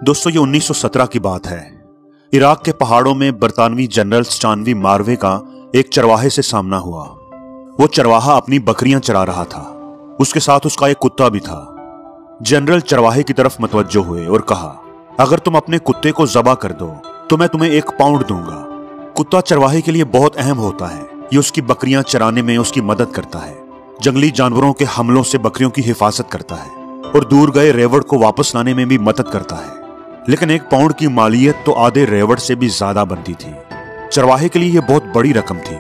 दोस्तों, ये 1917 की बात है। इराक के पहाड़ों में बरतानवी जनरल स्टानवी मार्वे का एक चरवाहे से सामना हुआ। वो चरवाहा अपनी बकरियां चरा रहा था। उसके साथ उसका एक कुत्ता भी था। जनरल चरवाहे की तरफ मतवज्जो हुए और कहा, अगर तुम अपने कुत्ते को ज़बह कर दो तो मैं तुम्हें 1 पाउंड दूंगा। कुत्ता चरवाहे के लिए बहुत अहम होता है। ये उसकी बकरियां चराने में उसकी मदद करता है, जंगली जानवरों के हमलों से बकरियों की हिफाजत करता है और दूर गए रेवड़ को वापस लाने में भी मदद करता है। लेकिन 1 पाउंड की मालियत तो आधे रेवड़ से भी ज्यादा बनती थी। चरवाहे के लिए यह बहुत बड़ी रकम थी।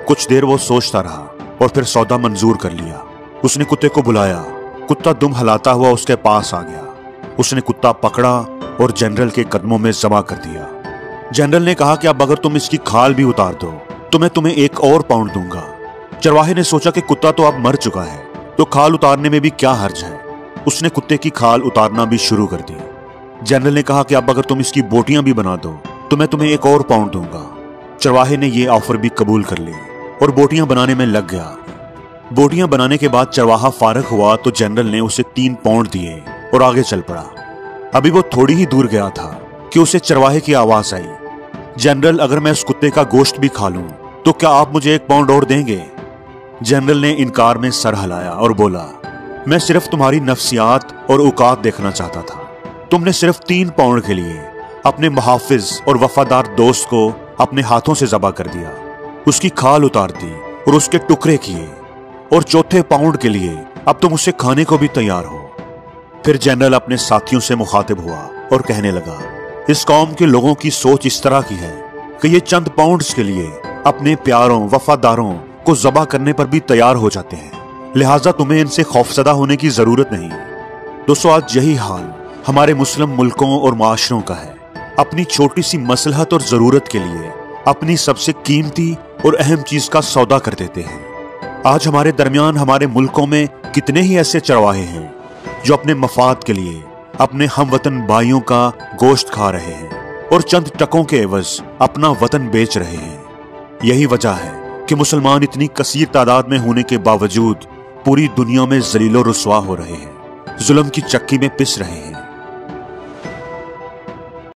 कुछ देर वो सोचता रहा और फिर सौदा मंजूर कर लिया। उसने कुत्ते को बुलाया। कुत्ता दुम हिलाता हुआ उसके पास आ गया। उसने कुत्ता पकड़ा और जनरल के कदमों में जमा कर दिया। जनरल ने कहा कि अब अगर तुम इसकी खाल भी उतार दो तो मैं तुम्हें 1 और पाउंड दूंगा। चरवाहे ने सोचा कि कुत्ता तो अब मर चुका है, तो खाल उतारने में भी क्या हर्ज है। उसने कुत्ते की खाल उतारना भी शुरू कर दी। जनरल ने कहा कि अब अगर तुम इसकी बोटियां भी बना दो तो मैं तुम्हें 1 और पाउंड दूंगा। चरवाहे ने यह ऑफर भी कबूल कर ली और बोटियां बनाने में लग गया। बोटियां बनाने के बाद चरवाहा फारग हुआ तो जनरल ने उसे 3 पाउंड दिए और आगे चल पड़ा। अभी वो थोड़ी ही दूर गया था कि उसे चरवाहे की आवाज आई, जनरल, अगर मैं उस कुत्ते का गोश्त भी खा लूं तो क्या आप मुझे 1 पाउंड और देंगे? जनरल ने इनकार में सर हिलाया और बोला, मैं सिर्फ तुम्हारी नफ्सियात और औकात देखना चाहता था। तुमने सिर्फ 3 पाउंड के लिए अपने मुहाफिज और वफादार दोस्त को अपने हाथों से ज़बह कर दिया, उसकी खाल उतार दी और उसके टुकड़े किए, और 4थे पाउंड के लिए अब तुम उसे खाने को भी तैयार हो। फिर जनरल अपने साथियों से मुखातिब हुआ और कहने लगा, इस कौम के लोगों की सोच इस तरह की है कि ये चंद पाउंड्स के लिए अपने प्यारों वफादारों को ज़बह करने पर भी तैयार हो जाते हैं। लिहाजा तुम्हें इनसे खौफजदा होने की जरूरत नहीं। दोस्तों, आज यही हाल हमारे मुस्लिम मुल्कों और माशरों का है। अपनी छोटी सी मसलहत और जरूरत के लिए अपनी सबसे कीमती और अहम चीज का सौदा कर देते हैं। आज हमारे दरमियान हमारे मुल्कों में कितने ही ऐसे चरवाहे हैं जो अपने मफाद के लिए अपने हमवतन भाइयों का गोश्त खा रहे हैं और चंद टकों के एवज अपना वतन बेच रहे हैं। यही वजह है कि मुसलमान इतनी कसीर तादाद में होने के बावजूद पूरी दुनिया में जलीलो रुस्वा हो रहे हैं, जुल्म की चक्की में पिस रहे हैं।